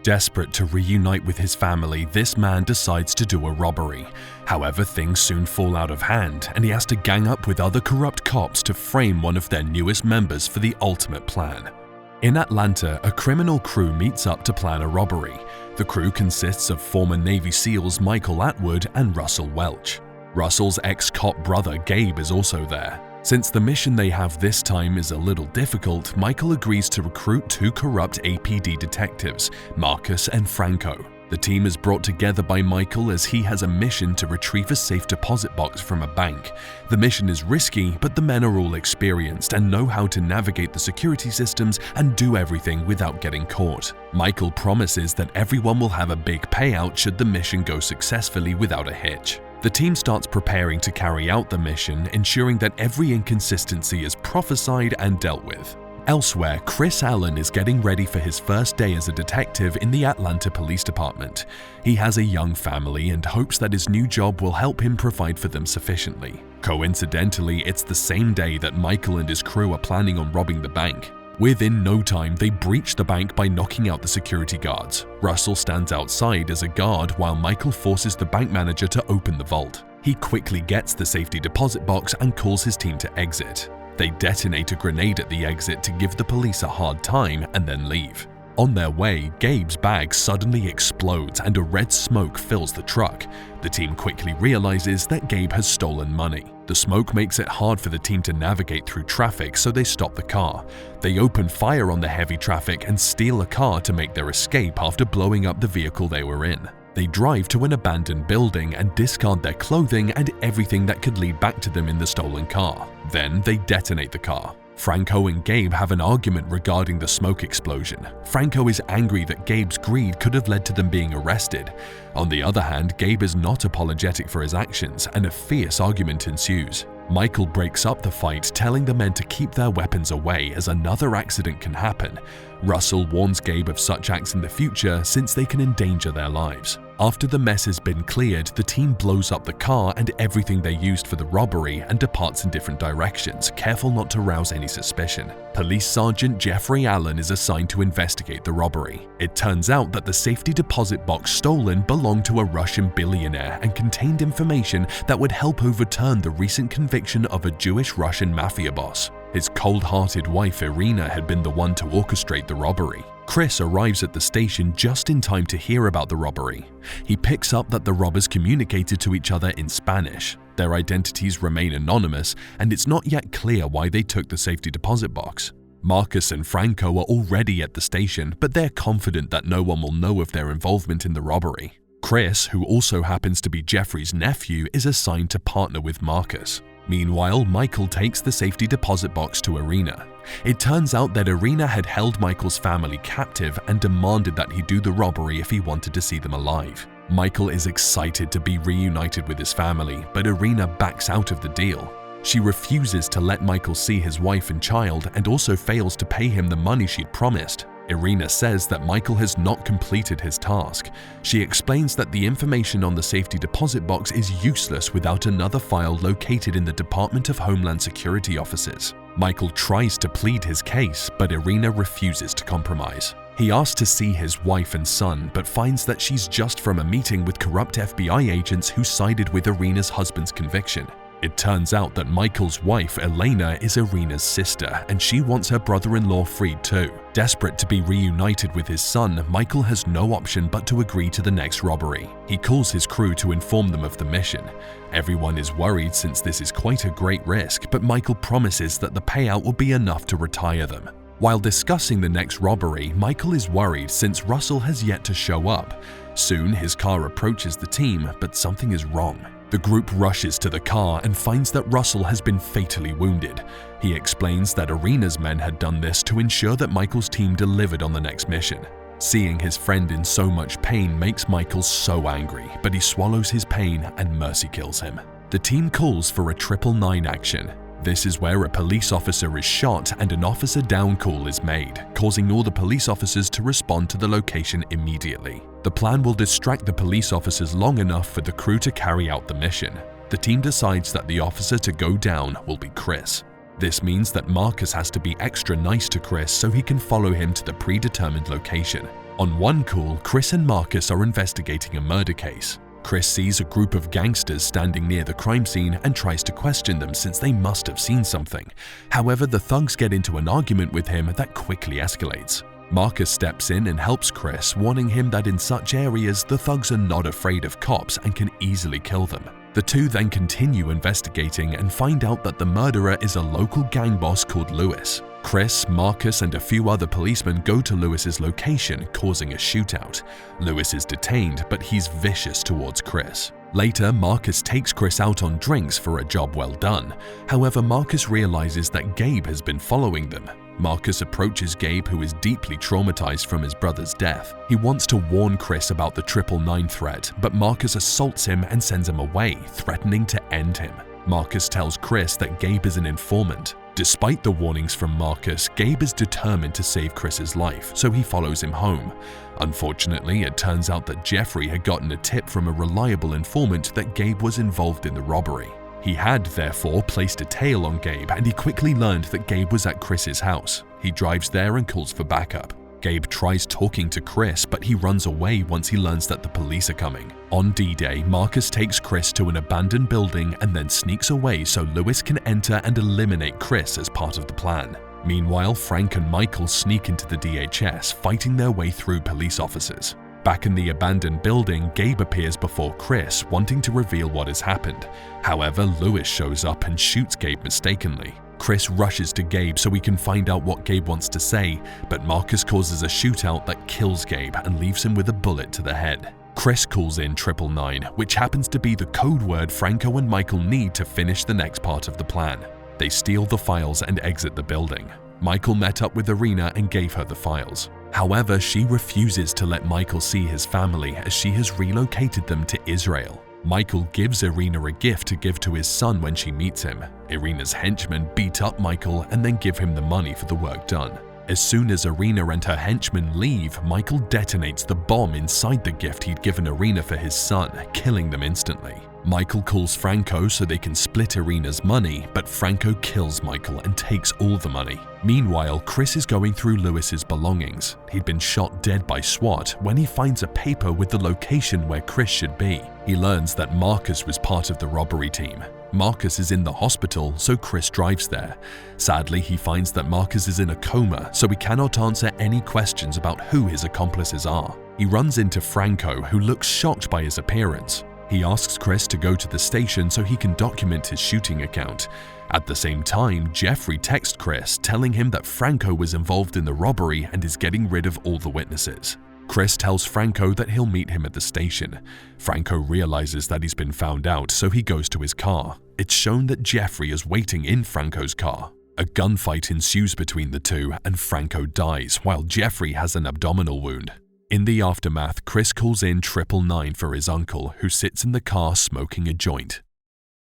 Desperate to reunite with his family, this man decides to do a robbery. However, things soon fall out of hand, and he has to gang up with other corrupt cops to frame one of their newest members for the ultimate plan. In Atlanta, a criminal crew meets up to plan a robbery. The crew consists of former Navy SEALs Michael Atwood and Russell Welch. Russell's ex-cop brother Gabe is also there. Since the mission they have this time is a little difficult, Michael agrees to recruit two corrupt APD detectives, Marcus and Franco. The team is brought together by Michael as he has a mission to retrieve a safe deposit box from a bank. The mission is risky, but the men are all experienced and know how to navigate the security systems and do everything without getting caught. Michael promises that everyone will have a big payout should the mission go successfully without a hitch. The team starts preparing to carry out the mission, ensuring that every inconsistency is prophesied and dealt with. Elsewhere, Chris Allen is getting ready for his first day as a detective in the Atlanta Police Department. He has a young family and hopes that his new job will help him provide for them sufficiently. Coincidentally, it's the same day that Michael and his crew are planning on robbing the bank. Within no time, they breach the bank by knocking out the security guards. Russell stands outside as a guard while Michael forces the bank manager to open the vault. He quickly gets the safety deposit box and calls his team to exit. They detonate a grenade at the exit to give the police a hard time and then leave. On their way, Gabe's bag suddenly explodes and a red smoke fills the truck. The team quickly realizes that Gabe has stolen money. The smoke makes it hard for the team to navigate through traffic, so they stop the car. They open fire on the heavy traffic and steal a car to make their escape after blowing up the vehicle they were in. They drive to an abandoned building and discard their clothing and everything that could lead back to them in the stolen car. Then they detonate the car. Franco and Gabe have an argument regarding the smoke explosion. Franco is angry that Gabe's greed could have led to them being arrested. On the other hand, Gabe is not apologetic for his actions, and a fierce argument ensues. Michael breaks up the fight, telling the men to keep their weapons away as another accident can happen. Russell warns Gabe of such acts in the future since they can endanger their lives. After the mess has been cleared, the team blows up the car and everything they used for the robbery and departs in different directions, careful not to rouse any suspicion. Police Sergeant Jeffrey Allen is assigned to investigate the robbery. It turns out that the safety deposit box stolen belonged to a Russian billionaire and contained information that would help overturn the recent conviction of a Jewish-Russian mafia boss. His cold-hearted wife Irina had been the one to orchestrate the robbery. Chris arrives at the station just in time to hear about the robbery. He picks up that the robbers communicated to each other in Spanish. Their identities remain anonymous, and it's not yet clear why they took the safety deposit box. Marcus and Franco are already at the station, but they're confident that no one will know of their involvement in the robbery. Chris, who also happens to be Jeffrey's nephew, is assigned to partner with Marcus. Meanwhile, Michael takes the safety deposit box to Irina. It turns out that Irina had held Michael's family captive and demanded that he do the robbery if he wanted to see them alive. Michael is excited to be reunited with his family, but Irina backs out of the deal. She refuses to let Michael see his wife and child and also fails to pay him the money she'd promised. Irina says that Michael has not completed his task. She explains that the information on the safety deposit box is useless without another file located in the Department of Homeland Security offices. Michael tries to plead his case, but Irina refuses to compromise. He asks to see his wife and son, but finds that she's just from a meeting with corrupt FBI agents who sided with Irina's husband's conviction. It turns out that Michael's wife, Elena, is Irina's sister, and she wants her brother-in-law freed too. Desperate to be reunited with his son, Michael has no option but to agree to the next robbery. He calls his crew to inform them of the mission. Everyone is worried since this is quite a great risk, but Michael promises that the payout will be enough to retire them. While discussing the next robbery, Michael is worried since Russell has yet to show up. Soon, his car approaches the team, but something is wrong. The group rushes to the car and finds that Russell has been fatally wounded. He explains that Irina's men had done this to ensure that Michael's team delivered on the next mission. Seeing his friend in so much pain makes Michael so angry, but he swallows his pain and mercy kills him. The team calls for a 999 action. This is where a police officer is shot and an officer down call is made, causing all the police officers to respond to the location immediately. The plan will distract the police officers long enough for the crew to carry out the mission. The team decides that the officer to go down will be Chris. This means that Marcus has to be extra nice to Chris so he can follow him to the predetermined location. On one call, Chris and Marcus are investigating a murder case. Chris sees a group of gangsters standing near the crime scene and tries to question them since they must have seen something. However, the thugs get into an argument with him that quickly escalates. Marcus steps in and helps Chris, warning him that in such areas the thugs are not afraid of cops and can easily kill them. The two then continue investigating and find out that the murderer is a local gang boss called Lewis. Chris, Marcus, and a few other policemen go to Lewis's location, causing a shootout. Lewis is detained, but he's vicious towards Chris. Later, Marcus takes Chris out on drinks for a job well done. However, Marcus realizes that Gabe has been following them. Marcus approaches Gabe, who is deeply traumatized from his brother's death. He wants to warn Chris about the 999 threat, but Marcus assaults him and sends him away, threatening to end him. Marcus tells Chris that Gabe is an informant. Despite the warnings from Marcus, Gabe is determined to save Chris's life, so he follows him home. Unfortunately, it turns out that Jeffrey had gotten a tip from a reliable informant that Gabe was involved in the robbery. He had, therefore, placed a tail on Gabe, and he quickly learned that Gabe was at Chris's house. He drives there and calls for backup. Gabe tries talking to Chris, but he runs away once he learns that the police are coming. On D-Day, Marcus takes Chris to an abandoned building and then sneaks away so Lewis can enter and eliminate Chris as part of the plan. Meanwhile, Frank and Michael sneak into the DHS, fighting their way through police officers. Back in the abandoned building, Gabe appears before Chris, wanting to reveal what has happened. However, Lewis shows up and shoots Gabe mistakenly. Chris rushes to Gabe so he can find out what Gabe wants to say, but Marcus causes a shootout that kills Gabe and leaves him with a bullet to the head. Chris calls in 999, which happens to be the code word Franco and Michael need to finish the next part of the plan. They steal the files and exit the building. Michael met up with Irina and gave her the files. However, she refuses to let Michael see his family as she has relocated them to Israel. Michael gives Irina a gift to give to his son when she meets him. Irina's henchmen beat up Michael and then give him the money for the work done. As soon as Irina and her henchmen leave, Michael detonates the bomb inside the gift he'd given Irina for his son, killing them instantly. Michael calls Franco so they can split Irina's money, but Franco kills Michael and takes all the money. Meanwhile, Chris is going through Lewis's belongings. He'd been shot dead by SWAT when he finds a paper with the location where Chris should be. He learns that Marcus was part of the robbery team. Marcus is in the hospital, so Chris drives there. Sadly, he finds that Marcus is in a coma, so he cannot answer any questions about who his accomplices are. He runs into Franco, who looks shocked by his appearance. He asks Chris to go to the station so he can document his shooting account. At the same time, Jeffrey texts Chris telling him that Franco was involved in the robbery and is getting rid of all the witnesses. Chris tells Franco that he'll meet him at the station. Franco realizes that he's been found out, so he goes to his car. It's shown that Jeffrey is waiting in Franco's car. A gunfight ensues between the two, and Franco dies while Jeffrey has an abdominal wound. In the aftermath, Chris calls in 999 for his uncle, who sits in the car smoking a joint.